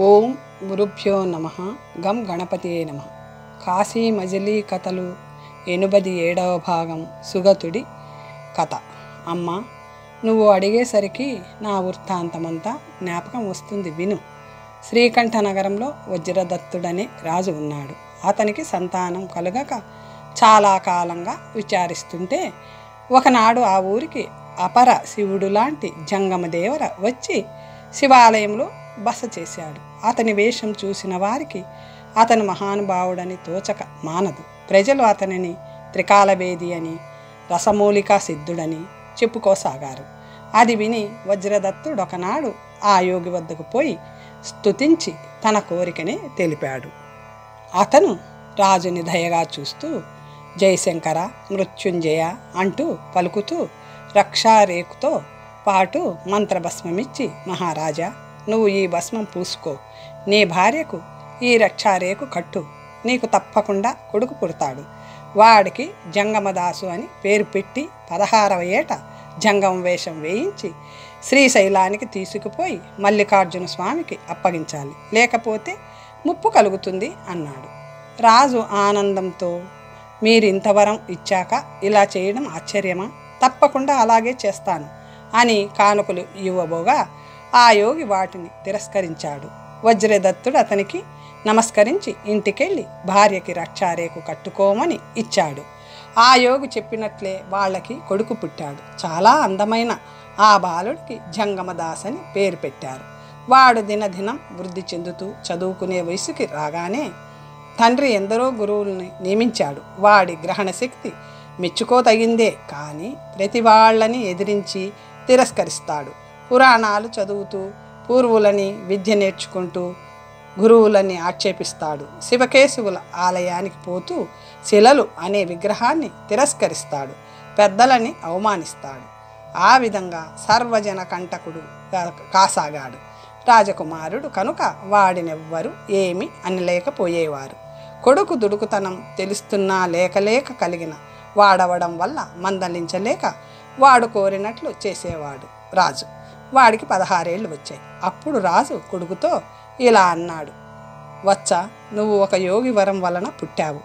ఓం గురుభ్యో నమః. గం గణపతియే నమః. కాశీ మజిలీ కథలు 87వ భాగం. సుగతుడి కథ. అమ్మ, నువ్వు అడిగేసరికి నా వృత్తాంతమంతా జ్ఞాపకం వస్తుంది, విను. శ్రీకంఠ నగరంలో వజ్రదత్తుడనే రాజు ఉన్నాడు. అతనికి సంతానం కలుగక చాలా కాలంగా విచారిస్తుంటే ఒకనాడు ఆ ఊరికి అపర శివుడు లాంటి జంగమదేవర వచ్చి శివాలయంలో బస చేశాడు. అతని వేషం చూసిన వారికి అతను మహానుభావుడని తోచక మానదు. ప్రజలు అతనిని త్రికాలవేది అని, రసమూలికా సిద్ధుడని చెప్పుకోసాగారు. అది విని వజ్రదత్తుడు ఒకనాడు ఆ యోగి వద్దకు పోయి స్తుతించి తన కోరికని తెలిపాడు. అతను రాజుని దయగా చూస్తూ జయశంకర, మృత్యుంజయ అంటూ పలుకుతూ రక్షారేకుతో పాటు మంత్రభస్మమిచ్చి, మహారాజా, నువ్వు ఈ భస్మం పూసుకో, నీ భార్యకు ఈ రక్షారేకు కట్టు, నీకు తప్పకుండా కొడుకు పుడతాడు. వాడికి జంగమదాసు అని పేరు పెట్టి 16వ ఏట జంగం వేషం వేయించి శ్రీశైలానికి తీసుకుపోయి మల్లికార్జున స్వామికి అప్పగించాలి, లేకపోతే ముప్పు కలుగుతుంది అన్నాడు. రాజు ఆనందంతో, మీరింతవరం ఇచ్చాక ఇలా చేయడం ఆశ్చర్యమా? తప్పకుండా అలాగే చేస్తాను అని కానుకలు ఇవ్వబోగా ఆ యోగి వాటిని తిరస్కరించాడు. వజ్రదత్తుడు అతనికి నమస్కరించి ఇంటికెళ్ళి భార్యకి రక్షారేకు కట్టుకోమని ఇచ్చాడు. ఆ యోగి చెప్పినట్లే వాళ్ళకి కొడుకు పుట్టాడు. చాలా అందమైన ఆ బాలుడికి జంగమదాస్ అని పేరు పెట్టారు. వాడు దినదినం వృద్ధి చెందుతూ చదువుకునే వయసుకి రాగానే తండ్రి ఎందరో గురువుల్ని నియమించాడు. వాడి గ్రహణ శక్తి మెచ్చుకోదగిందే, కానీ ప్రతి వాళ్ళని ఎదిరించి తిరస్కరిస్తాడు. పురాణాలు చదువుతూ పూర్వులని విద్య నేర్చుకుంటూ గురువులని ఆక్షేపిస్తాడు. శివకేశవుల ఆలయానికి పోతూ శిలలు అనే విగ్రహాన్ని తిరస్కరిస్తాడు. పెద్దలని అవమానిస్తాడు. ఆ విధంగా సర్వజన కంటకుడు కాసాగాడు. రాజకుమారుడు కనుక వాడినెవ్వరూ ఏమీ అనలేకపోయేవారు. కొడుకు దుడుకుతనం తెలుస్తున్నా లేక కలిగిన వాడవడం వల్ల మందలించలేక వాడు కోరినట్లు చేసేవాడు రాజు. వాడికి 16 ఏళ్ళు వచ్చాయి. అప్పుడు రాజు కొడుకుతో ఇలా అన్నాడు, వచ్చా, నువ్వు ఒక యోగి వరం వలన పుట్టావు.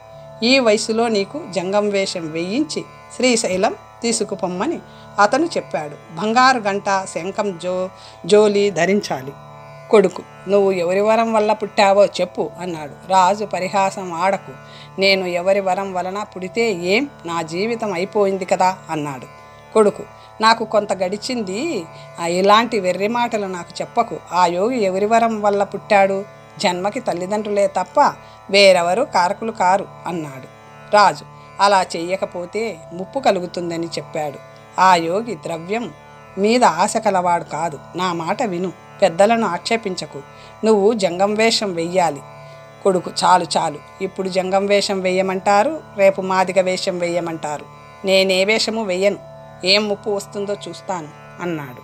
ఈ వయసులో నీకు జంగం వేషం వేయించి శ్రీశైలం తీసుకుపొమ్మని అతను చెప్పాడు. బంగారు గంట, శంఖం జోలి ధరించాలి. కొడుకు, నువ్వు ఎవరి వరం వల్ల పుట్టావో చెప్పు అన్నాడు. రాజు పరిహాసం ఆడకు, నేను ఎవరి వరం వలన పుడితే ఏం, నా జీవితం అయిపోయింది కదా అన్నాడు. కొడుకు, నాకు కొంత గడిచింది, ఇలాంటి వెర్రి మాటలు నాకు చెప్పకు. ఆ యోగి ఎవరి వరం వల్ల పుట్టాడు? జన్మకి తల్లిదండ్రులే తప్ప వేరెవరు కారకులు కారు అన్నాడు. రాజు అలా చెయ్యకపోతే ముప్పు కలుగుతుందని చెప్పాడు. ఆ యోగి ద్రవ్యం మీద ఆశ కలవాడు కాదు. నా మాట విను, పెద్దలను ఆక్షేపించకు. నువ్వు జంగం వేషం వెయ్యాలి. కొడుకు, చాలు చాలు, ఇప్పుడు జంగం వేషం వెయ్యమంటారు, రేపు మాదిగ వేషం వెయ్యమంటారు. నేనే వేషము వెయ్యను, ఏం ముప్పు వస్తుందో చూస్తాను అన్నాడు.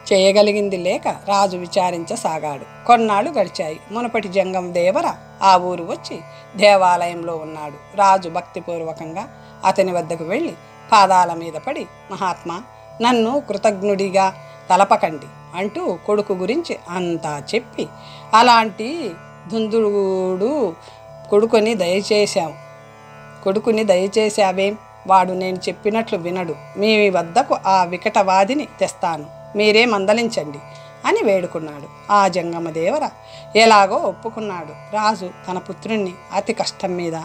చేయగలిగింది లేక రాజు విచారించసాగాడు. కొన్నాళ్ళు గడిచాయి. మునపటి జంగం దేవర ఆ ఊరు వచ్చి దేవాలయంలో ఉన్నాడు. రాజు భక్తిపూర్వకంగా అతని వద్దకు వెళ్ళి పాదాల మీద పడి, మహాత్మా, నన్ను కృతజ్ఞుడిగా తలపకండి అంటూ కొడుకు గురించి అంతా చెప్పి, అలాంటి దుందుడు కొడుకుని దయచేశావేం? వాడు నేను చెప్పినట్లు వినడు. మీ వద్దకు ఆ వికటవాదిని తెస్తాను, మీరే మందలించండి అని వేడుకున్నాడు. ఆ జంగమదేవర ఎలాగో ఒప్పుకున్నాడు. రాజు తన పుత్రుణ్ణి అతి కష్టం మీద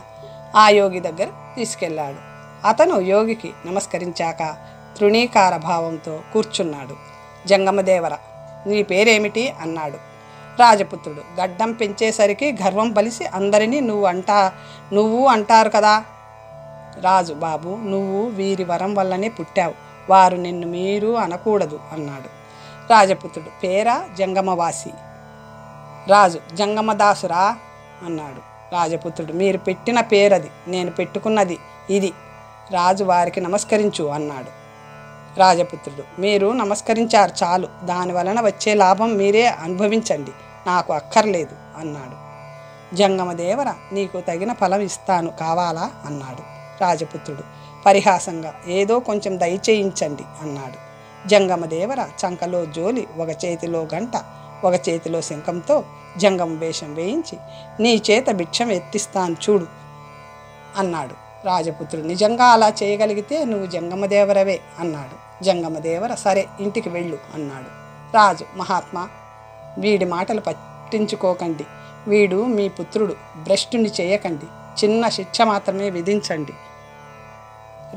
ఆ యోగి దగ్గర తీసుకెళ్ళాడు. అతను యోగికి నమస్కరించాక తృణీకార భావంతో కూర్చున్నాడు. జంగమదేవర, నీ పేరేమిటి అన్నాడు. రాజపుత్రుడు, గడ్డం పెంచేసరికి గర్వం బలిసి అందరినీ నువ్వు అంటారు కదా. రాజు, బాబు, నువ్వు వీరి వరం వల్లనే పుట్టావు, వారు నిన్ను మీరు అనకూడదు అన్నాడు. రాజపుత్రుడు, పేరా జంగమవాసి. రాజు, జంగమదాసురా అన్నాడు. రాజపుత్రుడు, మీరు పెట్టిన పేరది, నేను పెట్టుకున్నది ఇది. రాజు వారికి నమస్కరించు అన్నాడు. రాజపుత్రుడు, మీరు నమస్కరించారు చాలు, దాని వలన వచ్చే లాభం మీరే అనుభవించండి, నాకు అక్కర్లేదు అన్నాడు. జంగమదేవర, నీకు తగిన ఫలం ఇస్తాను, కావాలా అన్నాడు. రాజపుత్రుడు పరిహాసంగా, ఏదో కొంచెం దయచేయించండి అన్నాడు. జంగమదేవర చంకలో జోలి, ఒక చేతిలో గంట, ఒక చేతిలో శంఖంతో జంగం వేషం వేయించి నీ చేత భిక్షం ఎత్తిస్తాను చూడు అన్నాడు. రాజపుత్రుడు నిజంగా అలా చేయగలిగితే నువ్వు జంగమదేవరవే అన్నాడు. జంగమదేవర సరే ఇంటికి వెళ్ళు అన్నాడు. రాజు మహాత్మా వీడి మాటలు పట్టించుకోకండి, వీడు మీ పుత్రుడు, భ్రష్టుని చేయకండి, చిన్న శిక్ష మాత్రమే విధించండి.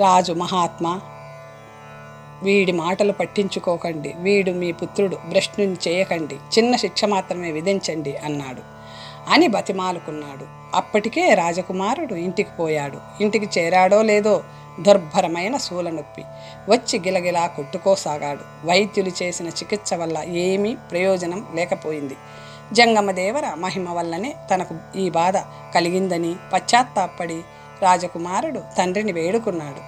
రాజు మహాత్మా వీడి మాటలు పట్టించుకోకండి, వీడు మీ పుత్రుడు, భ్రష్టుని చేయకండి, చిన్న శిక్ష మాత్రమే విధించండి అన్నాడు అని బతిమాలుకున్నాడు. అప్పటికే రాజకుమారుడు ఇంటికి పోయాడు. ఇంటికి చేరాడో లేదో దుర్భరమైన శూలనొప్పి వచ్చి గిలగిలా కొట్టుకోసాగాడు. వైద్యులు చేసిన చికిత్స వల్ల ఏమీ ప్రయోజనం లేకపోయింది. జంగమదేవర మహిమ వల్లనే తనకు ఈ బాధ కలిగిందని పశ్చాత్తాపడి రాజకుమారుడు తండ్రిని వేడుకున్నాడు.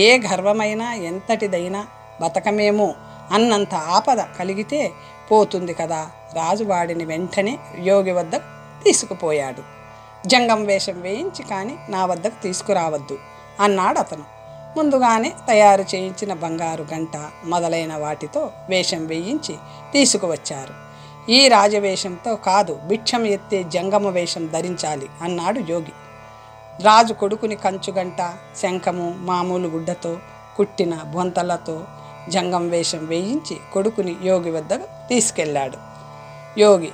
ఏ గర్వమైనా ఎంతటిదైనా బతకమేమో అన్నంత ఆపద కలిగితే పోతుంది కదా. రాజు వాడిని వెంటనే యోగి వద్దకు తీసుకుపోయాడు. జంగం వేషం వేయించి కానీ నా వద్దకు తీసుకురావద్దు అన్నాడు అతను. ముందుగానే తయారు చేయించిన బంగారు గంట మొదలైన వాటితో వేషం వేయించి తీసుకువచ్చారు. ఈ రాజవేషంతో కాదు, భిక్షం ఎత్తే జంగమ వేషం ధరించాలి అన్నాడు యోగి. రాజు కొడుకుని కంచుగంట, శంఖము, మామూలు గుడ్డతో కుట్టిన బొంతలతో జంగం వేషం వేయించి కొడుకుని యోగి వద్దకు తీసుకెళ్ళాడు. యోగి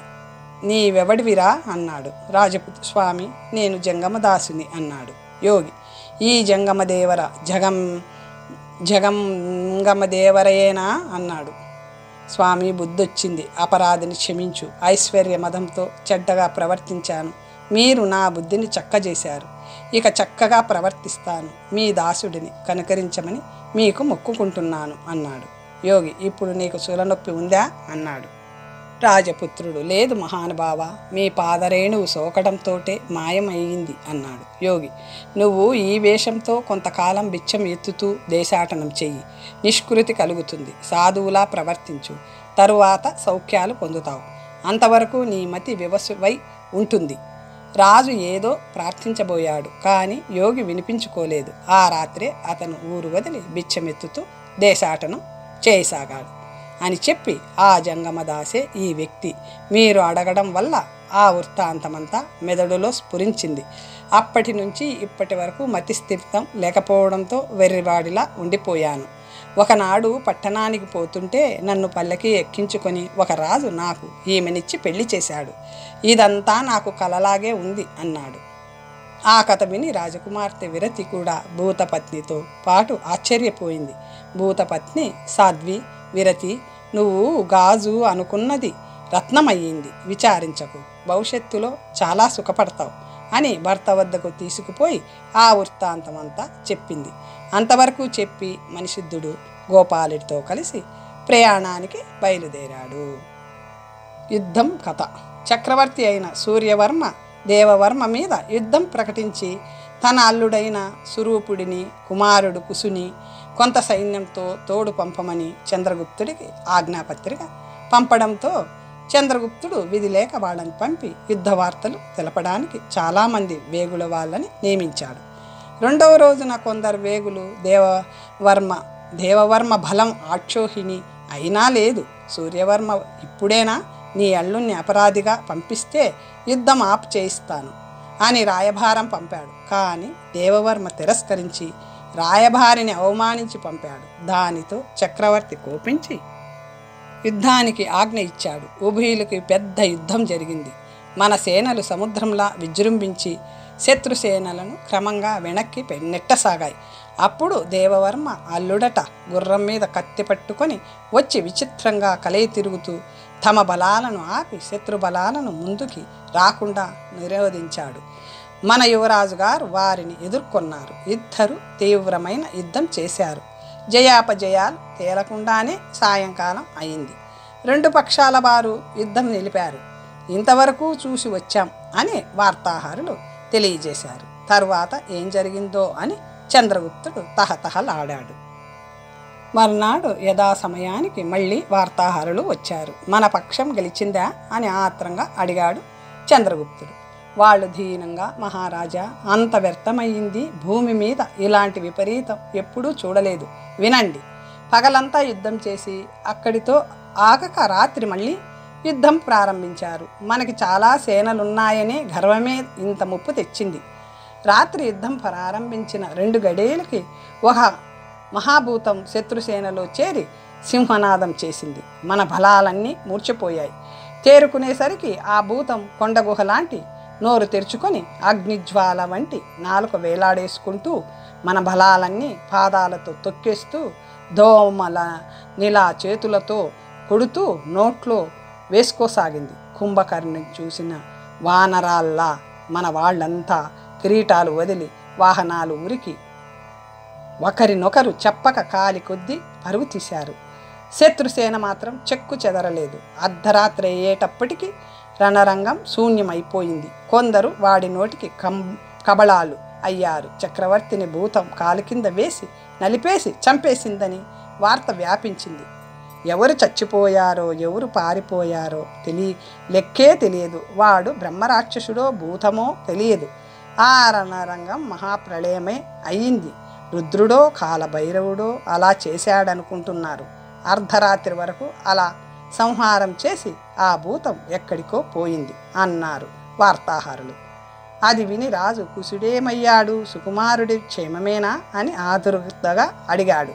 నీవెవడివిరా అన్నాడు. రాజపుత్ర స్వామి నేను జంగమదాసుని అన్నాడు. యోగి ఈ జంగమదేవర జగంగమదేవరయేనా అన్నాడు. స్వామి బుద్ధొచ్చింది, అపరాధిని క్షమించు, ఐశ్వర్య మదంతో చెడ్డగా ప్రవర్తించాను, మీరు నా బుద్ధిని చక్కజేశారు, ఇక చక్కగా ప్రవర్తిస్తాను, మీ దాసుడిని కనుకరించమని మీకు మొక్కుకుంటున్నాను అన్నాడు. యోగి ఇప్పుడు నీకు శూలనొప్పి ఉందా అన్నాడు. రాజపుత్రుడు లేదు మహానుభావ, మీ పాదరేణువు సోకడంతోటే మాయమయ్యింది అన్నాడు. యోగి నువ్వు ఈ వేషంతో కొంతకాలం బిచ్చం ఎత్తుతూ దేశాటనం చెయ్యి, నిష్కృతి కలుగుతుంది, సాధువులా ప్రవర్తించు, తరువాత సౌఖ్యాలు పొందుతావు, అంతవరకు నీ మతి వివసువై ఉంటుంది. రాజు ఏదో ప్రార్థించబోయాడు, కానీ యోగి వినిపించుకోలేదు. ఆ రాత్రే అతను ఊరు వదిలి బిచ్చమెత్తుతూ దేశాటనం చేయసాగాడు అని చెప్పి ఆ జంగమదాసే ఈ వ్యక్తి మీరు అడగడం వల్ల ఆ వృత్తాంతమంతా మెదడులో స్ఫురించింది. అప్పటి నుంచి ఇప్పటి వరకు మతిస్థిమితం లేకపోవడంతో వెర్రివాడిలా ఉండిపోయాను. ఒకనాడు పట్టణానికి పోతుంటే నన్ను పల్లకి ఎక్కించుకొని ఒక రాజు నాకు ఈమెనిచ్చి పెళ్లి చేశాడు. ఇదంతా నాకు కలలాగే ఉంది అన్నాడు. ఆ కథ విని రాజకుమార్తె విరతి కూడా భూతపత్నితో పాటు ఆశ్చర్యపోయింది. భూతపత్ని సాధ్వి విరతి నువ్వు గాజు అనుకున్నది రత్నమయ్యింది, విచారించకు, భవిష్యత్తులో చాలా సుఖపడతావు అని భర్త వద్దకు తీసుకుపోయి ఆ వృత్తాంతమంతా చెప్పింది. అంతవరకు చెప్పి మనిషిద్ధుడు గోపాలుడితో కలిసి ప్రయాణానికి బయలుదేరాడు. యుద్ధం కథ. చక్రవర్తి అయిన సూర్యవర్మ దేవవర్మ మీద యుద్ధం ప్రకటించి తన అల్లుడైన సురూపుడిని కుమారుడు కుసుని కొంత సైన్యంతో తోడు పంపమని చంద్రగుప్తుడికి ఆజ్ఞాపత్రిక పంపడంతో చంద్రగుప్తుడు విధి లేక వాళ్ళని పంపి యుద్ధ వార్తలు తెలపడానికి చాలామంది వేగుల వాళ్ళని నియమించాడు. రెండవ రోజున కొందరు వేగులు దేవవర్మ బలం ఆక్షోహిణి అయినా లేదు, సూర్యవర్మ ఇప్పుడేనా నీ అల్లుణ్ణి అపరాధిగా పంపిస్తే యుద్ధం ఆపు చేయిస్తాను అని రాయభారం పంపాడు. కానీ దేవవర్మ తిరస్కరించి రాయభారిని అవమానించి పంపాడు. దానితో చక్రవర్తి కోపించి యుద్ధానికి ఆజ్ఞ ఇచ్చాడు. ఉభయులకి పెద్ద యుద్ధం జరిగింది. మన సేనలు సముద్రంలా విజృంభించి శత్రుసేనలను క్రమంగా వెనక్కి నెట్టసాగాయి. అప్పుడు దేవవర్మ అల్లుడట గుర్రం మీద కత్తి పట్టుకొని వచ్చి విచిత్రంగా కలయి తిరుగుతూ తమ బలాలను ఆపి శత్రు బలాలను ముందుకి రాకుండా నిరోధించాడు. మన యువరాజు గారు వారిని ఎదుర్కొన్నారు. ఇద్దరు తీవ్రమైన యుద్ధం చేశారు. జయాపజయాలు తేలకుండానే సాయంకాలం అయింది. రెండు పక్షాల వారు యుద్ధం నిలిపారు. ఇంతవరకు చూసి వచ్చాం అని వార్తాహరులు తెలియజేశారు. తరువాత ఏం జరిగిందో అని చంద్రగుప్తుడు తహతహలాడాడు. మర్నాడు యథాసమయానికి మళ్ళీ వార్తాహరులు వచ్చారు. మన పక్షం గెలిచిందా అని ఆత్రంగా అడిగాడు చంద్రగుప్తుడు. వాళ్ళు దీనంగా మహారాజా అంత వ్యర్థమయ్యింది, భూమి మీద ఇలాంటి విపరీతం ఎప్పుడూ చూడలేదు. వినండి, పగలంతా యుద్ధం చేసి అక్కడితో ఆగక రాత్రి మళ్ళీ యుద్ధం ప్రారంభించారు. మనకి చాలా సేనలున్నాయనే గర్వమే ఇంత ముప్పు తెచ్చింది. రాత్రి యుద్ధం ప్రారంభించిన 2 గడియలకి ఒక మహాభూతం శత్రుసేనలో చేరి సింహనాదం చేసింది. మన బలాలన్నీ మూర్చిపోయాయి. తేరుకునేసరికి ఆ భూతం కొండగుహ లాంటి నోరు తెరుచుకొని అగ్నిజ్వాల వంటి నాలుక వేలాడేసుకుంటూ మన బలాలన్నీ పాదాలతో తొక్కేస్తూ దోమల నిలా చేతులతో కొడుతూ నోట్లో వేసుకోసాగింది. కుంభకర్ణి చూసిన వానరాల్లా మన వాళ్ళంతా కిరీటాలు వదిలి వాహనాలు ఉరికి ఒకరినొకరు చెప్పక కాలి కొద్దీ పరుగు తీశారు. శత్రుసేన మాత్రం చెక్కు చెదరలేదు. అర్ధరాత్రి అయ్యేటప్పటికీ రణరంగం శూన్యమైపోయింది. కొందరు వాడి నోటికి కబళాలు అయ్యారు. చక్రవర్తిని భూతం కాలు కింద వేసి నలిపేసి చంపేసిందని వార్త వ్యాపించింది. ఎవరు చచ్చిపోయారో ఎవరు పారిపోయారో లెక్కే తెలియదు. వాడు బ్రహ్మరాక్షసుడో భూతమో తెలియదు. ఆ రణరంగం మహాప్రళయమే అయ్యింది. రుద్రుడో కాలభైరవుడో అలా చేశాడనుకుంటున్నారు. అర్ధరాత్రి వరకు అలా సంహారం చేసి ఆ భూతం ఎక్కడికో పోయింది అన్నారు వార్తాహరులు. అది విని రాజు కుశుడేమయ్యాడు, సుకుమారుడి క్షేమమేనా అని ఆదుర్దగా అడిగాడు.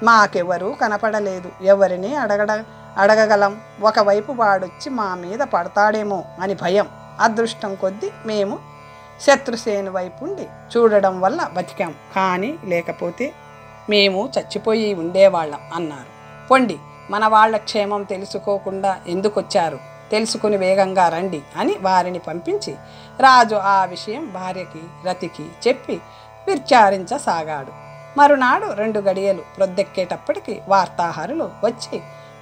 మాకెవరూ కనపడలేదు, ఎవరిని అడగగలం. ఒకవైపు వాడొచ్చి మా మీద పడతాడేమో అని భయం. అదృష్టం కొద్దీ మేము శత్రుసేన వైపుండి చూడడం వల్ల బతికాం, కానీ లేకపోతే మేము చచ్చిపోయి ఉండేవాళ్ళం అన్నారు. పొండి, మన వాళ్ళ క్షేమం తెలుసుకోకుండా ఎందుకొచ్చారు, తెలుసుకుని వేగంగా రండి అని వారిని పంపించి రాజు ఆ విషయం భార్యకి రతికి చెప్పి విచారించసాగాడు. మరునాడు 2 గడియలు ప్రొద్దెక్కేటప్పటికి వార్తాహరులు వచ్చి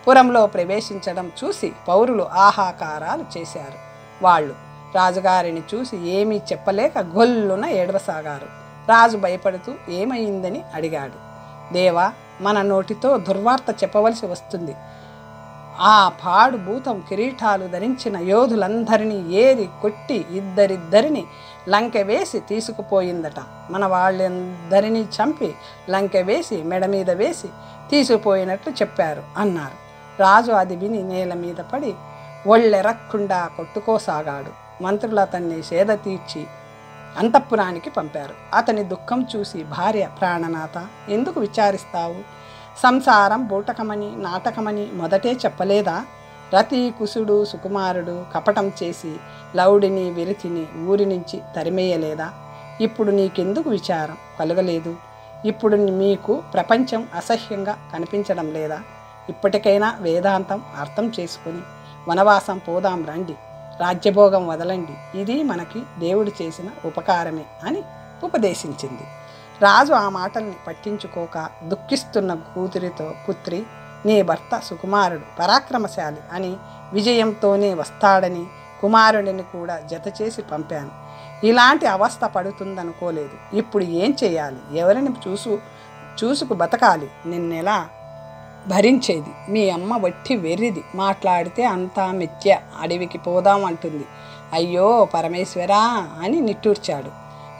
పురంలో ప్రవేశించడం చూసి పౌరులు ఆహాకారాలు చేశారు. వాళ్ళు రాజుగారిని చూసి ఏమీ చెప్పలేక గొల్లున ఏడవసాగారు. రాజు భయపడుతూ ఏమైందని అడిగాడు. దేవా, మన నోటితో దుర్వార్త చెప్పవలసి వస్తుంది. ఆ పాడు భూతం కిరీటాలు ధరించిన యోధులందరినీ ఏరి కొట్టి ఇద్దరిద్దరిని లంకె వేసి తీసుకుపోయిందట. మన వాళ్ళందరినీ చంపి లంకె వేసి మెడ మీద వేసి తీసుకుపోయినట్లు చెప్పారు అన్నారు. రాజు అది విని నేల మీద పడి ఒళ్ళెరక్కుండా కొట్టుకోసాగాడు. మంత్రులు అతన్ని సేద తీర్చి అంతఃపురానికి పంపారు. అతని దుఃఖం చూసి భార్య, ప్రాణనాథ, ఎందుకు విచారిస్తావు? సంసారం బూటకమని నాటకమని మొదటే చెప్పలేదా? రతి, కుశుడు, సుకుమారుడు కపటం చేసి లౌడిని విరతిని ఊరి నుంచి తరిమేయలేదా? ఇప్పుడు నీకెందుకు విచారం కలగలేదు? ఇప్పుడు మీకు ప్రపంచం అసహ్యంగా కనిపించడం లేదా? ఇప్పటికైనా వేదాంతం అర్థం చేసుకుని వనవాసం పోదాం రండి, రాజ్యభోగం వదలండి, ఇది మనకి దేవుడు చేసిన ఉపకారమే అని ఉపదేశించింది. రాజు ఆ మాటల్ని పట్టించుకోక దుఃఖిస్తున్న కూతురితో, పుత్రి, నీ భర్త సుకుమారుడు పరాక్రమశాలి అని, విజయంతోనే వస్తాడని కుమారుడిని కూడా జత చేసి పంపాను. ఇలాంటి అవస్థ పడుతుందనుకోలేదు. ఇప్పుడు ఏం చేయాలి? ఎవరిని చూసుకు బతకాలి? నిన్నెలా భరించేది? మీ అమ్మ వట్టి వెర్రిది, మాట్లాడితే అంతా మిథ్య, అడవికి పోదాం అంటుంది. అయ్యో పరమేశ్వరా అని నిట్టూర్చాడు.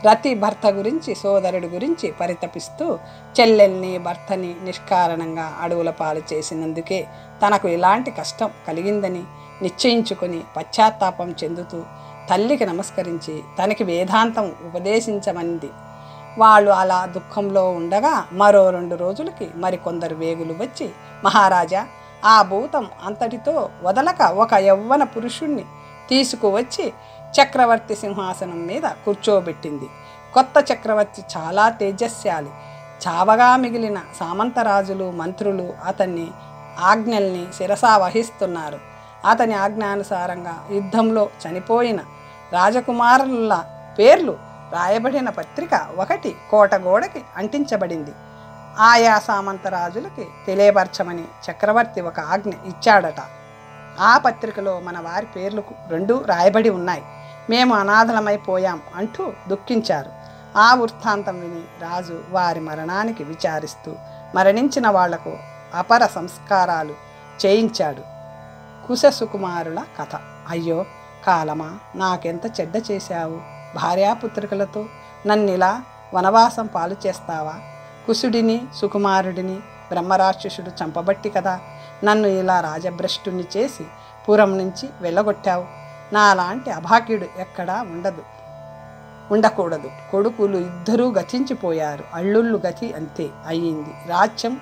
రతి భర్త గురించి, సోదరుడి గురించి పరితపిస్తూ చెల్లెల్ని భర్తని నిష్కారణంగా అడవుల పాలు చేసినందుకే తనకు ఇలాంటి కష్టం కలిగిందని నిశ్చయించుకొని పశ్చాత్తాపం చెందుతూ తల్లికి నమస్కరించి తనకి వేదాంతం ఉపదేశించమంది. వాళ్ళు అలా దుఃఖంలో ఉండగా మరో 2 రోజులకి మరికొందరు వేగులు వచ్చి, మహారాజా, ఆ భూతం అంతటితో వదలక ఒక యవ్వన పురుషుణ్ణి తీసుకువచ్చి చక్రవర్తి సింహాసనం మీద కూర్చోబెట్టింది. కొత్త చక్రవర్తి చాలా తేజస్శాలి. చావగా మిగిలిన సామంతరాజులు, మంత్రులు అతన్ని ఆజ్ఞల్ని శిరసా వహిస్తున్నారు. అతని ఆజ్ఞానుసారంగా యుద్ధంలో చనిపోయిన రాజకుమారుల పేర్లు రాయబడిన పత్రిక ఒకటి కోట గోడకి అంటించబడింది. ఆయా సామంతరాజులకి తెలియపరచమని చక్రవర్తి ఒక ఆజ్ఞ ఇచ్చాడట. ఆ పత్రికలో మన వారి పేర్లు 2 రాయబడి ఉన్నాయి. మేము అనాథలమైపోయాం అంటూ దుఃఖించారు. ఆ వృత్తాంతం విని రాజు వారి మరణానికి విచారిస్తూ మరణించిన వాళ్లకు అపర సంస్కారాలు చేయించాడు. కుశసుకుమారుల కథ. అయ్యో కాలమా, నాకెంత చెడ్డ చేశావు! భార్యాపుత్రికలతో నన్నిలా వనవాసం పాలు చేస్తావా? కుశుడిని సుకుమారుడిని బ్రహ్మరాక్షసుడు చంపబట్టి కదా నన్ను ఇలా రాజభ్రష్టుని చేసి పురం నుంచి వెళ్ళగొట్టావు. నాలాంటి అభాగ్యుడు ఎక్కడా ఉండకూడదు. కొడుకులు ఇద్దరూ గతించిపోయారు. అల్లుళ్ళు గతి అంతే అయ్యింది. రాజ్యం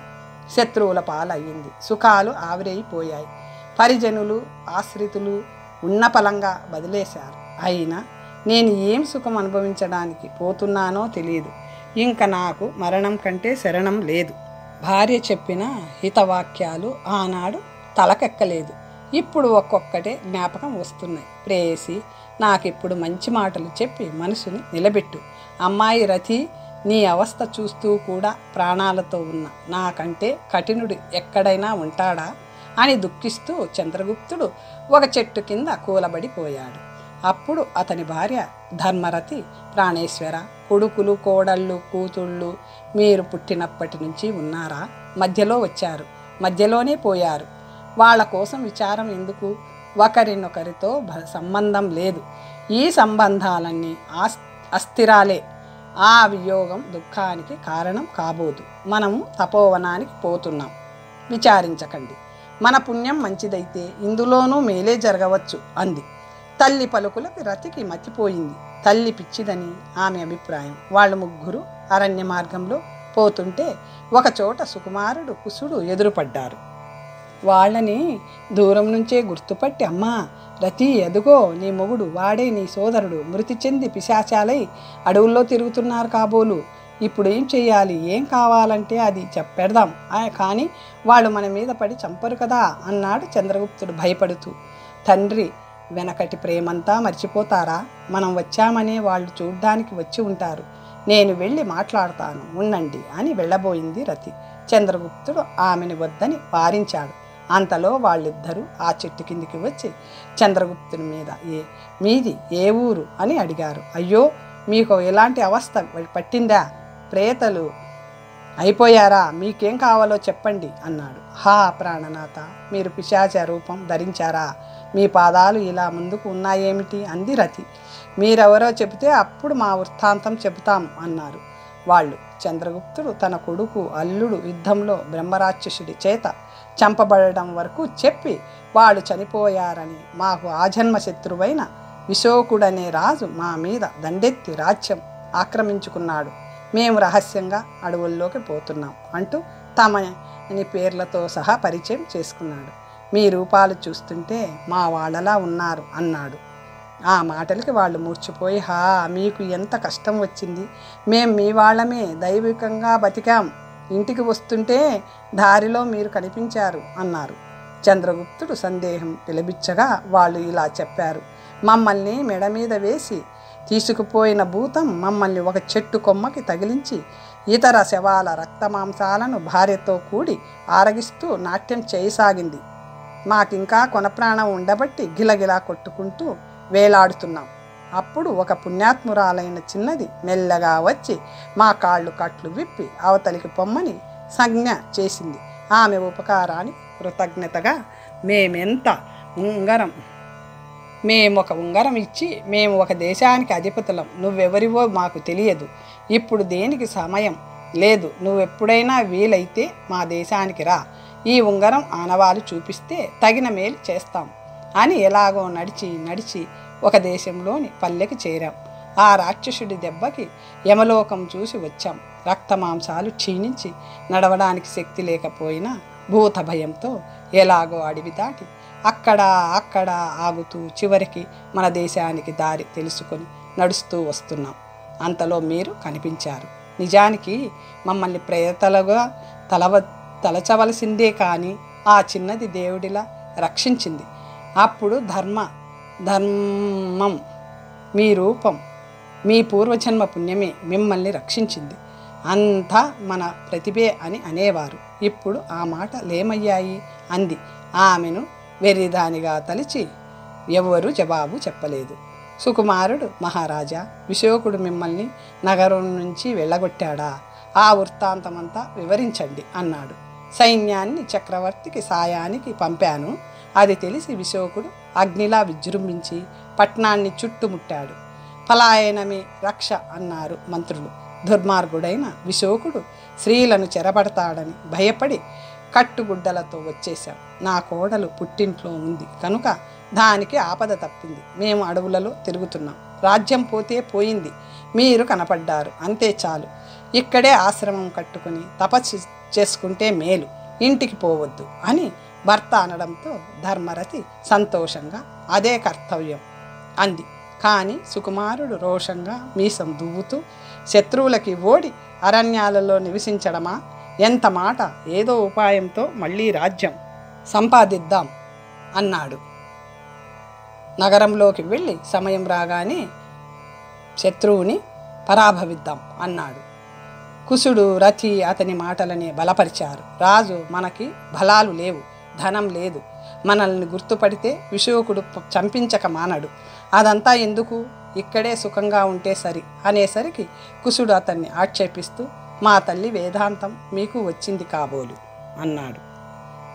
శత్రువుల పాలయ్యింది. సుఖాలు ఆవిరైపోయాయి. పరిజనులు ఆశ్రితులు ఉన్నపలంగా బదిలేశారు. అయినా నేను ఏం సుఖం అనుభవించడానికి పోతున్నానో తెలియదు. ఇంక నాకు మరణం కంటే శరణం లేదు. భార్య చెప్పిన హితవాక్యాలు ఆనాడు తలకెక్కలేదు. ఇప్పుడు ఒక్కొక్కటే జ్ఞాపకం వస్తున్నాయి. ప్రేయసి, నాకిప్పుడు మంచి మాటలు చెప్పి మనసుని నిలబెట్టు. అమ్మాయి రతి నీ అవస్థ చూస్తూ కూడా ప్రాణాలతో ఉన్న నాకంటే కఠినుడు ఎక్కడైనా ఉంటాడా అని దుఃఖిస్తూ చంద్రగుప్తుడు ఒక చెట్టు కింద కూలబడిపోయాడు. అప్పుడు అతని భార్య ధర్మరతి, ప్రాణేశ్వర, కొడుకులు కోడళ్ళు కూతుళ్ళు మీరు పుట్టినప్పటి నుంచి ఉన్నారా? మధ్యలో వచ్చారు, మధ్యలోనే పోయారు. వాళ్ళ కోసం విచారం ఎందుకు? ఒకరినొకరితో సంబంధం లేదు. ఈ సంబంధాలన్నీ అస్థిరాలే. ఆ వియోగం దుఃఖానికి కారణం కాబోదు. మనము తపోవనానికి పోతున్నాం. విచారించకండి. మన పుణ్యం మంచిదైతే ఇందులోనూ మేలే జరగవచ్చు అంది. తల్లి పలుకులకి రతికి మతిపోయింది. తల్లి పిచ్చిదని ఆమె అభిప్రాయం. వాళ్ళు ముగ్గురు అరణ్య మార్గంలో పోతుంటే ఒకచోట సుకుమారుడు కుసుడు ఎదురుపడ్డారు. వాళ్ళని దూరం నుంచే గుర్తుపట్టి, అమ్మా రతి, ఎదుగో నీ మొగుడు, వాడే నీ సోదరుడు, మృతి చెంది పిశాచాలై అడవుల్లో తిరుగుతున్నారు కాబోలు. ఇప్పుడు ఏం చెయ్యాలి? ఏం కావాలంటే అది చెప్పెడదాం, కానీ వాళ్ళు మన మీద పడి చంపరు కదా అన్నాడు చంద్రగుప్తుడు భయపడుతూ. తండ్రి వెనకటి ప్రేమంతా మర్చిపోతారా? మనం వచ్చామనే వాళ్ళు చూడ్డానికి వచ్చి ఉంటారు. నేను వెళ్ళి మాట్లాడతాను, ఉండండి అని వెళ్ళబోయింది రతి. చంద్రగుప్తుడు ఆమెను వద్దని వారించాడు. అంతలో వాళ్ళిద్దరూ ఆ చెట్టు కిందికి వచ్చి చంద్రగుప్తుని మీద మీది ఏ ఊరు అని అడిగారు. అయ్యో, మీకు ఎలాంటి అవస్థ పట్టిందా? ప్రేతలు అయిపోయారా? మీకేం కావాలో చెప్పండి అన్నాడు. హా ప్రాణనాథ, మీరు పిశాచ రూపం ధరించారా? మీ పాదాలు ఇలా ముందుకు ఉన్నాయేమిటి అంది రతి. మీరెవరో చెబితే అప్పుడు మా వృత్తాంతం చెబుతాం అన్నారు వాళ్ళు. చంద్రగుప్తుడు తన కొడుకు అల్లుడు యుద్ధంలో బ్రహ్మరాక్షసుడి చేత చంపబడడం వరకు చెప్పి వాళ్ళు చనిపోయారని, మాకు ఆజన్మ శత్రువైన విశోకుడనే రాజు మా మీద దండెత్తి రాజ్యం ఆక్రమించుకున్నాడు. మేము రహస్యంగా అడవుల్లోకి పోతున్నాం అంటూ తమని పేర్లతో సహా పరిచయం చేసుకున్నాడు. మీ రూపాలు చూస్తుంటే మా వాళ్ళలా ఉన్నారు అన్నాడు. ఆ మాటలకి వాళ్ళు మూర్చిపోయి, హా, మీకు ఎంత కష్టం వచ్చింది? మేం మీ వాళ్ళమే, దైవికంగా బతికాం. ఇంటికి వస్తుంటే దారిలో మీరు కనిపించారు అన్నారు. చంద్రగుప్తుడు సందేహం పిలిపించగా వాళ్ళు ఇలా చెప్పారు. మమ్మల్ని మెడ మీద వేసి తీసుకుపోయిన భూతం మమ్మల్ని ఒక చెట్టు కొమ్మకి తగిలించి ఇతర శవాల రక్తమాంసాలను భార్యతో కూడి ఆరగిస్తూ నాట్యం చేయసాగింది. మాకింకా కొనప్రాణం ఉండబట్టి గిలగిలా కొట్టుకుంటూ వేలాడుతున్నాం. అప్పుడు ఒక పుణ్యాత్మురాలైన చిన్నది మెల్లగా వచ్చి మా కాళ్ళు కట్లు విప్పి అవతలికి పొమ్మని సంజ్ఞ చేసింది. ఆమె ఉపకారానికి కృతజ్ఞతగా మేమొక ఉంగరం ఇచ్చి, మేము ఒక దేశానికి అధిపతులం, నువ్వెవరివో మాకు తెలియదు, ఇప్పుడు దేనికి సమయం లేదు, నువ్వెప్పుడైనా వీలైతే మా దేశానికి రా, ఈ ఉంగరం ఆనవాలు చూపిస్తే తగిన మేలు చేస్తాం అని ఎలాగో నడిచి ఒక దేశంలోని పల్లెకి చేరాం. ఆ రాక్షసుడి దెబ్బకి యమలోకం చూసి వచ్చాం. రక్తమాంసాలు క్షీణించి నడవడానికి శక్తి లేకపోయినా భూత భయంతో ఎలాగో అడవి దాటి అక్కడ ఆగుతూ చివరికి మన దేశానికి దారి తెలుసుకొని నడుస్తూ వస్తున్నాం. అంతలో మీరు కనిపించారు. నిజానికి మమ్మల్ని ప్రేతలుగా తలచవలసిందే, కానీ ఆ చిన్నది దేవుడిలా రక్షించింది. అప్పుడు ధర్మం మీ రూపం, మీ పూర్వజన్మ పుణ్యమే మిమ్మల్ని రక్షించింది. అంతా మన ప్రతిభే అని అనేవారు. ఇప్పుడు ఆ మాట లేమయ్యాయి అంది. ఆమెను వెర్రిదానిగా తలిచి ఎవరు జవాబు చెప్పలేదు. సుకుమారుడు, మహారాజా, విశోకుడు మిమ్మల్ని నగరం నుంచి వెళ్ళగొట్టాడా? ఆ వృత్తాంతమంతా వివరించండి అన్నాడు. సైన్యాన్ని చక్రవర్తికి సాయానికి పంపాను. అది తెలిసి విశోకుడు అగ్నిలా విజృంభించి పట్నాన్ని చుట్టుముట్టాడు. పలాయనమే రక్ష అన్నారు మంత్రులు. దుర్మార్గుడైన విశోకుడు స్త్రీలను చెరపడతాడని భయపడి కట్టుగుడ్డలతో వచ్చేశాం. నా కోడలు పుట్టింట్లో ఉంది కనుక దానికి ఆపద తప్పింది. మేము అడవులలో తిరుగుతున్నాం. రాజ్యం పోతే పోయింది, మీరు కనపడ్డారు, అంతే చాలు. ఇక్కడే ఆశ్రమం కట్టుకుని తపస్సు చేసుకుంటే మేలు, ఇంటికి పోవద్దు అని భర్త అనడంతో ధర్మరతి సంతోషంగా అదే కర్తవ్యం అంది. కానీ సుకుమారుడు రోషంగా మీసం దువ్వుతూ శత్రువులకి ఓడి అరణ్యాలలో నివసించడమా? ఎంత మాట! ఏదో ఉపాయంతో మళ్ళీ రాజ్యం సంపాదిద్దాం అన్నాడు. నగరంలోకి వెళ్ళి సమయం రాగానే శత్రువుని పరాభవిద్దాం అన్నాడు. కుశుడు, రథి అతని మాటలని బలపరిచారు. రాజు, మనకి బలాలు లేవు, ధనం లేదు, మనల్ని గుర్తుపడితే విషోకుడు చంపించక మానడు. అదంతా ఎందుకు, ఇక్కడే సుఖంగా ఉంటే సరి అనేసరికి కుశుడు అతన్ని ఆక్షేపిస్తూ, మా తల్లి వేదాంతం మీకు వచ్చింది కాబోలు అన్నాడు.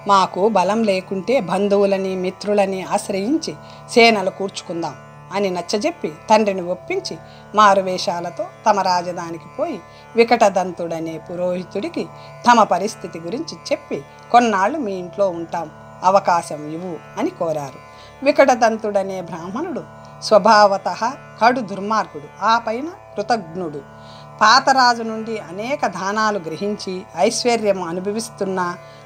మాకు బలం లేకుంటే బంధువులని మిత్రులని ఆశ్రయించి సేనలు కూర్చుకుందాం అని నచ్చజెప్పి తండ్రిని ఒప్పించి మారువేషాలతో తమ రాజధానికి పోయి వికటదంతుడనే పురోహితుడికి తమ పరిస్థితి గురించి చెప్పి కొన్నాళ్ళు మీ ఇంట్లో ఉంటాం, అవకాశం ఇవ్వు అని కోరారు. వికటదంతుడనే బ్రాహ్మణుడు స్వభావత కడు దుర్మార్గుడు, ఆ పైన కృతజ్ఞుడు. పాతరాజు నుండి అనేక దానాలు గ్రహించి ఐశ్వర్యం అనుభవిస్తున్న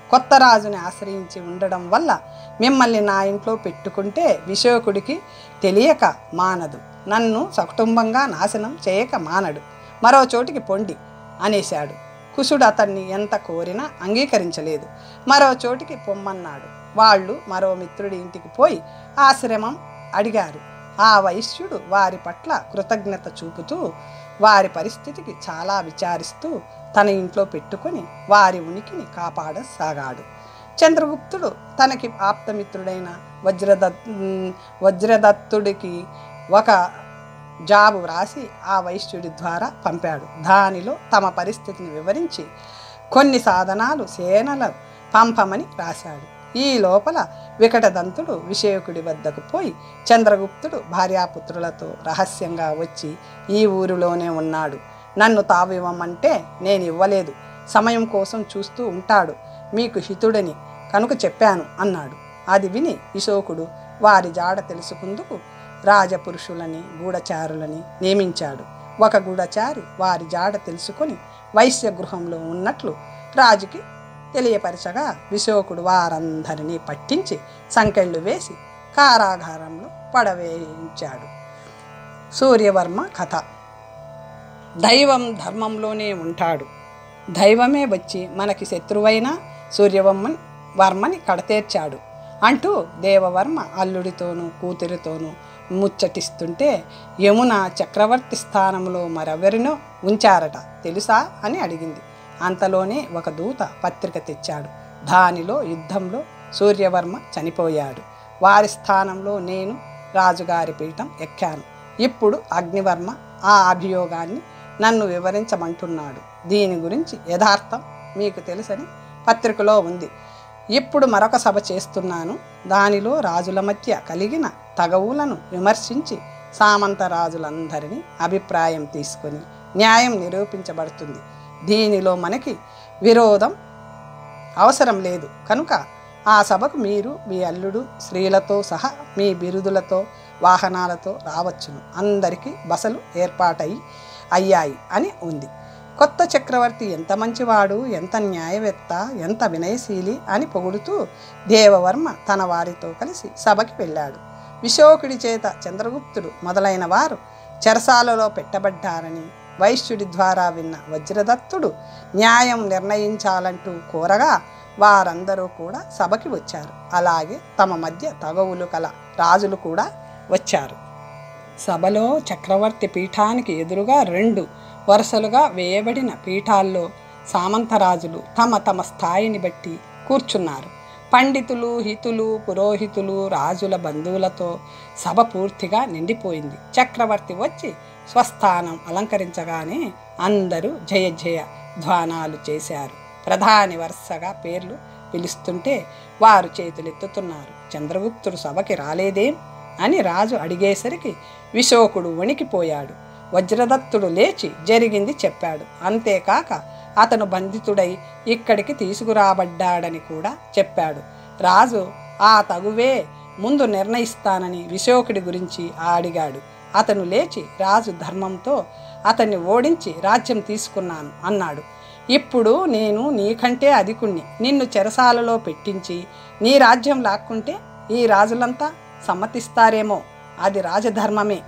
కొత్త రాజుని ఆశ్రయించి ఉండడం వల్ల మిమ్మల్ని నా ఇంట్లో పెట్టుకుంటే విషోకుడికి తెలియక మానదు, నన్ను సకుటుంబంగా నాశనం చేయక మానడు, మరో చోటికి పొండి అనేశాడు. కుశుడు అతన్ని ఎంత కోరినా అంగీకరించలేదు. మరో చోటికి పొమ్మన్నాడు. వాళ్ళు మరో మిత్రుడి ఇంటికి పోయి ఆశ్రమం అడిగారు. ఆ వైశ్యుడు వారి పట్ల కృతజ్ఞత చూపుతూ వారి పరిస్థితికి చాలా విచారిస్తూ తన ఇంట్లో పెట్టుకొని వారి ఉనికిని కాపాడసాగాడు. చంద్రగుప్తుడు తనకి ఆప్తమిత్రుడైన వజ్రదత్తుడికి ఒక జాబు వ్రాసి ఆ వైశ్యుడి ద్వారా పంపాడు. దానిలో తమ పరిస్థితిని వివరించి కొన్ని సాధనాలు సేనల పంపమని రాశాడు. ఈ లోపల వికటదంతుడు విషయకుడి వద్దకు పోయి చంద్రగుప్తుడు భార్యాపుత్రులతో రహస్యంగా వచ్చి ఈ ఊరిలోనే ఉన్నాడు, నన్ను తావివ్వమంటే నేను ఇవ్వలేదు, సమయం కోసం చూస్తూ ఉంటాడు, మీకు హితుడని కనుక చెప్పాను అన్నాడు. అది విని విశోకుడు వారి జాడ తెలుసుకుందుకు రాజపురుషులని గూఢచారులని నియమించాడు. ఒక గూఢచారి వారి జాడ తెలుసుకొని వైశ్య గృహంలో ఉన్నట్లు రాజుకి తెలియపరచగా విశోకుడు వారందరినీ పట్టించి సంకెళ్ళు వేసి కారాగారంలో పడవేయించాడు. సూర్యవర్మ కథ. దైవం ధర్మంలోనే ఉంటాడు. దైవమే వచ్చి మనకి శత్రువైన సూర్యవర్మని కడతేర్చాడు అంటూ దేవవర్మ అల్లుడితోనూ కూతురితోనూ ముచ్చటిస్తుంటే యమున చక్రవర్తి స్థానంలో మరెవరినో ఉంచారట తెలుసా అని అడిగింది. అంతలోనే ఒక దూత పత్రిక తెచ్చాడు. దానిలో యుద్ధంలో సూర్యవర్మ చనిపోయాడు. వారి స్థానంలో నేను రాజుగారి పీఠం ఎక్కాను. ఇప్పుడు అగ్నివర్మ ఆ అభియోగాన్ని నన్ను వివరించమంటున్నాడు. దీని గురించి యథార్థం మీకు తెలుసని పత్రికలో ఉంది. ఇప్పుడు మరొక సభ చేస్తున్నాను. దానిలో రాజుల మధ్య కలిగిన తగవులను విమర్శించి సామంత రాజులందరినీ అభిప్రాయం తీసుకొని న్యాయం నిరూపించబడుతుంది. దీనిలో మనకి విరోధం అవసరం లేదు కనుక ఆ సభకు మీరు మీ అల్లుడు స్త్రీలతో సహా మీ బిరుదులతో వాహనాలతో రావచ్చును. అందరికీ బసలు అయ్యాయి అని ఉంది. కొత్త చక్రవర్తి ఎంత మంచివాడు, ఎంత న్యాయవేత్త, ఎంత వినయశీలి అని పొగుడుతూ దేవవర్మ తన వారితో కలిసి సభకి వెళ్ళాడు. విశోకుడి చేత చంద్రగుప్తుడు మొదలైన వారు చెరసాలలో పెట్టబడ్డారని వైశ్యుడి ద్వారా విన్న వజ్రదత్తుడు న్యాయం నిర్ణయించాలంటూ కోరగా వారందరూ కూడా సభకి వచ్చారు. అలాగే తమ మధ్య తగవులు కల రాజులు కూడా వచ్చారు. సభలో చక్రవర్తి పీఠానికి ఎదురుగా 2 వరుసలుగా వేయబడిన పీఠాల్లో సామంతరాజులు తమ తమ స్థాయిని బట్టి కూర్చున్నారు. పండితులు, హితులు, పురోహితులు, రాజుల బంధువులతో సభ పూర్తిగా నిండిపోయింది. చక్రవర్తి వచ్చి స్వస్థానం అలంకరించగానే అందరూ జయ జయ ధ్వానాలు చేశారు. ప్రధాని వరుసగా పేర్లు పిలుస్తుంటే వారు చేతులెత్తుతున్నారు. చంద్రగుప్తుడు సభకి రాలేదేం అని రాజు అడిగేసరికి విశోకుడు వణికిపోయాడు. వజ్రదత్తుడు లేచి జరిగింది చెప్పాడు. అంతేకాక అతను బంధితుడై ఇక్కడికి తీసుకురాబడ్డాడని కూడా చెప్పాడు. రాజు ఆ తగువే ముందు నిర్ణయిస్తానని విశోకుడి గురించి అడిగాడు. అతను లేచి రాజు ధర్మంతో అతన్ని ఓడించి రాజ్యం తీసుకున్నాను అన్నాడు. ఇప్పుడు నేను నీకంటే అధికుణ్ణి, నిన్ను చెరసాలలో పెట్టించి నీ రాజ్యం లాక్కుంటే ఈ రాజులంతా సమ్మతిస్తారేమో, అది రాజధర్మమే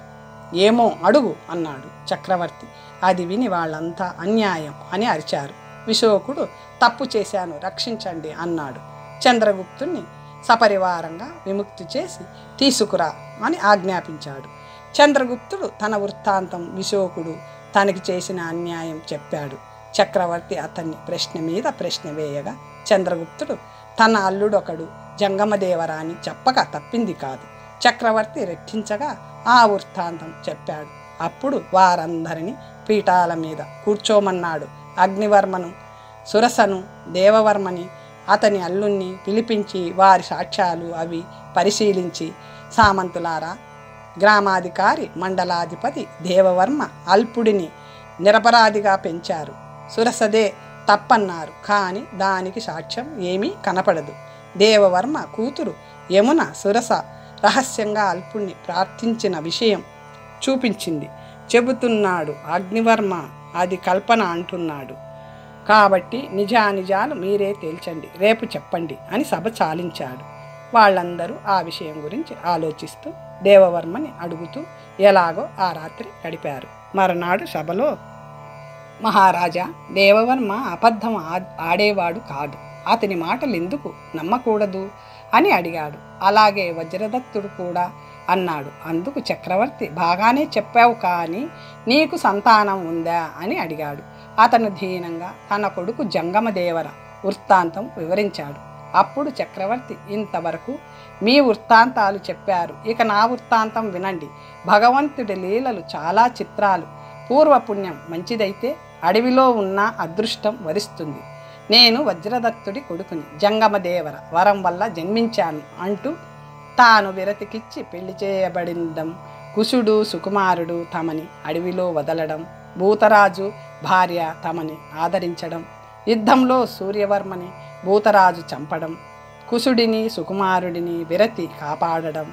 ఏమో అడుగు అన్నాడు చక్రవర్తి. అది విని వాళ్ళంతా అన్యాయం అని అరిచారు. విశోకుడు తప్పు చేశాను, రక్షించండి అన్నాడు. చంద్రగుప్తుణ్ణి సపరివారంగా విముక్తి చేసి తీసుకురా అని ఆజ్ఞాపించాడు. చంద్రగుప్తుడు తన వృత్తాంతం, విశోకుడు తనకి చేసిన అన్యాయం చెప్పాడు. చక్రవర్తి అతన్ని ప్రశ్న మీద ప్రశ్న వేయగా చంద్రగుప్తుడు తన అల్లుడొకడు జంగమదేవరాని చెప్పక తప్పింది కాదు. చక్రవర్తి రెట్టించగా ఆ వృత్తాంతం చెప్పాడు. అప్పుడు వారందరినీ పీఠాల మీద కూర్చోమన్నాడు. అగ్నివర్మను, సురసను, దేవవర్మని అతని అల్లుణ్ణి పిలిపించి వారి సాక్ష్యాలు అవి పరిశీలించి, సామంతులారా, గ్రామాధికారి మండలాధిపతి దేవవర్మ అల్పుడిని నిరపరాధిగా పెంచారు. సురసదే తప్పన్నారు, కానీ దానికి సాక్ష్యం ఏమీ కనపడదు. దేవవర్మ కూతురు యమున సురస రహస్యంగా అల్పుణ్ణి ప్రార్థించిన విషయం చూపించింది చెబుతున్నాడు అగ్నివర్మ. అది కల్పన అంటున్నాడు. కాబట్టి నిజానిజాలు మీరే తేల్చండి, రేపు చెప్పండి అని సభ చాలించాడు. వాళ్ళందరూ ఆ విషయం గురించి ఆలోచిస్తూ దేవవర్మని అడుగుతూ ఎలాగో ఆ రాత్రి గడిపారు. మరునాడు సభలో, మహారాజా, దేవవర్మ అబద్ధం ఆడేవాడు కాదు, అతని మాటలు ఎందుకు నమ్మకూడదు అని అడిగాడు. అలాగే వజ్రదత్తుడు కూడా అన్నాడు. అందుకు చక్రవర్తి, బాగానే చెప్పావు, కానీ నీకు సంతానం ఉందా అని అడిగాడు. అతను దీనంగా తన కొడుకు జంగమదేవర వృత్తాంతం వివరించాడు. అప్పుడు చక్రవర్తి, ఇంతవరకు మీ వృత్తాంతాలు చెప్పారు, ఇక నా వృత్తాంతం వినండి. భగవంతుడి లీలలు చాలా చిత్రాలు. పూర్వపుణ్యం మంచిదైతే అడవిలో ఉన్న అదృష్టం వరిస్తుంది. నేను వజ్రదత్తుడి కొడుకుని, జంగమదేవర వరం వల్ల జన్మించాను అంటూ తాను విరతికిచ్చి పెళ్లి చేయబడిందం, కుశుడు సుకుమారుడు తమని అడవిలో వదలడం, భూతరాజు భార్య తమని ఆదరించడం, యుద్ధంలో సూర్యవర్మని భూతరాజు చంపడం, కుశుడిని సుకుమారుడిని విరతి కాపాడడం,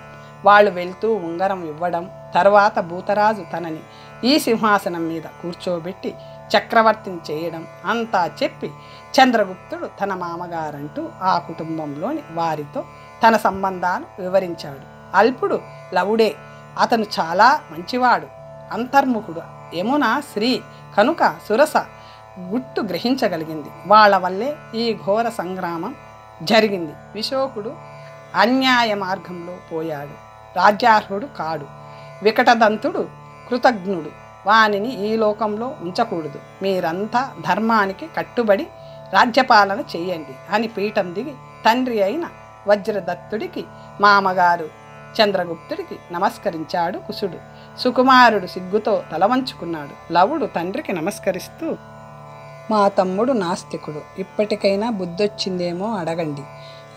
వాళ్ళు వెళ్తూ ఉంగరం ఇవ్వడం, తర్వాత భూతరాజు తనని ఈ సింహాసనం మీద కూర్చోబెట్టి చక్రవర్తిని చేయడం అంతా చెప్పి చంద్రగుప్తుడు తన మామగారంటూ ఆ కుటుంబంలోని వారితో తన సంబంధాలు వివరించాడు. అల్పుడు లవుడే, అతను చాలా మంచివాడు, అంతర్ముఖుడు. యమున శ్రీ కనుక సురస గుట్టు గ్రహించగలిగింది. వాళ్ళ వల్లే ఈ ఘోర సంగ్రామం జరిగింది. విశోకుడు అన్యాయ మార్గంలో పోయాడు, రాజ్యార్హుడు కాడు. వికటదంతుడు కృతజ్ఞుడు, వానిని ఈ లోకంలో ఉంచకూడదు. మీరంతా ధర్మానికి కట్టుబడి రాజ్యపాలన చెయ్యండి అని పీఠం దిగి తండ్రి అయిన వజ్రదత్తుడికి, మామగారు చంద్రగుప్తుడికి నమస్కరించాడు కుశుడు. సుకుమారుడు సిగ్గుతో తలవంచుకున్నాడు. లవుడు తండ్రికి నమస్కరిస్తూ, మా తమ్ముడు నాస్తికుడు, ఇప్పటికైనా బుద్ధొచ్చిందేమో అడగండి.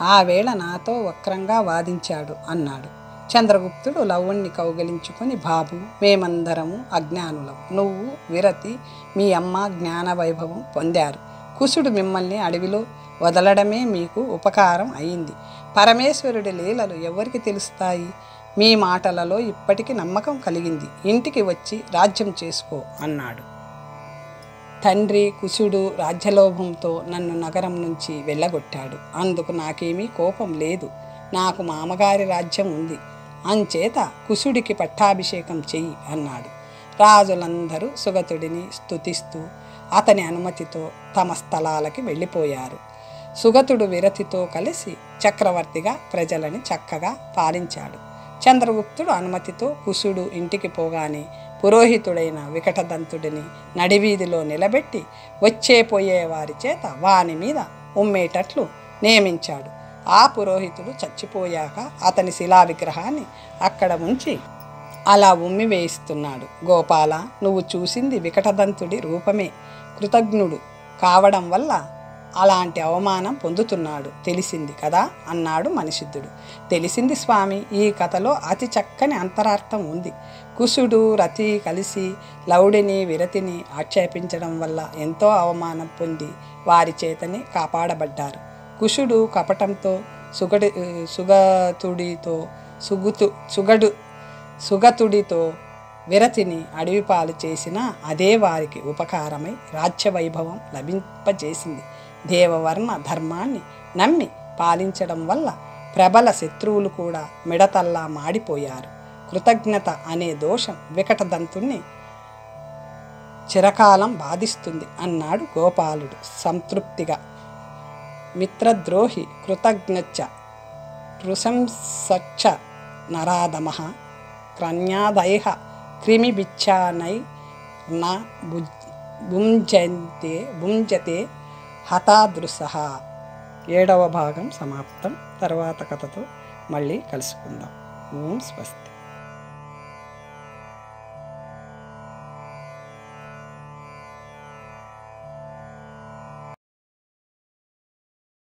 ఆ వేళ నాతో వక్రంగా వాదించాడు అన్నాడు. చంద్రగుప్తుడు లవుణ్ణి కౌగిలించుకొని, బాబు, మేమందరము అజ్ఞానులం, నువ్వు విరతి మీ అమ్మ జ్ఞాన వైభవం పొందారు. కుశుడు మిమ్మల్ని అడవిలో వదలడమే మీకు ఉపకారం అయింది. పరమేశ్వరుడి లీలలు ఎవరికి తెలుస్తాయి? మీ మాటలలో ఇప్పటికి నమ్మకం కలిగింది. ఇంటికి వచ్చి రాజ్యం చేసుకో అన్నాడు. తండ్రి కుశుడు రాజ్యలోభంతో నన్ను నగరం నుంచి వెళ్ళగొట్టాడు. అందుకు నాకేమీ కోపం లేదు. నాకు మామగారి రాజ్యం ఉంది, అంచేత కుశుడికి పట్టాభిషేకం చెయ్యి అన్నాడు. రాజులందరూ సుగతుడిని స్తుతిస్తూ అతని అనుమతితో తమ స్థలాలకి వెళ్ళిపోయారు. సుగతుడు విరతితో కలిసి చక్రవర్తిగా ప్రజలని చక్కగా పాలించాడు. చంద్రగుప్తుడు అనుమతితో కుశుడు ఇంటికి పోగానే పురోహితుడైన వికటదంతుడిని నడివీధిలో నిలబెట్టి వచ్చేపోయే వారి చేత వాని మీద ఉమ్మేటట్లు నియమించాడు. ఆ పురోహితుడు చచ్చిపోయాక అతని శిలా విగ్రహాన్ని అక్కడ ఉంచి అలా ఉమ్మి వేయిస్తున్నాడు. గోపాల, నువ్వు చూసింది వికటదంతుడి రూపమే. కృతజ్ఞుడు కావడం వల్ల అలాంటి అవమానం పొందుతున్నాడు తెలిసింది కదా అన్నాడు మణిసిద్ధుడు. తెలిసింది స్వామి, ఈ కథలో అతి చక్కని అంతరార్థం ఉంది. కుశుడు రతి కలిసి లౌడిని విరతిని ఆక్షేపించడం వల్ల ఎంతో అవమానం పొంది వారి చేతని కాపాడబడ్డారు. కుశుడు కపటంతో సుగతుడితో విరతిని అడవిపాలు చేసినా అదే వారికి ఉపకారమై రాజ్యవైభవం లభింపజేసింది. దేవవర్ణ ధర్మాన్ని నమ్మి పాలించడం వల్ల ప్రబల శత్రువులు కూడా మిడతల్లా మాడిపోయారు. కృతజ్ఞత అనే దోషం వికటదంతుణ్ణి చిరకాలం బాధిస్తుంది అన్నాడు గోపాలుడు సంతృప్తిగా. మిత్రద్రోహి కృతజ్ఞచ్చ నృశంసచ్చ నరాధమః క్రన్యాదైః క్రిమిభిచ్ఛానై న భుంజతే హతాదృశః. 7వ భాగం సమాప్తం. తర్వాత కథతో మళ్ళీ కలుసుకుందాం. ఓం స్వస్తి.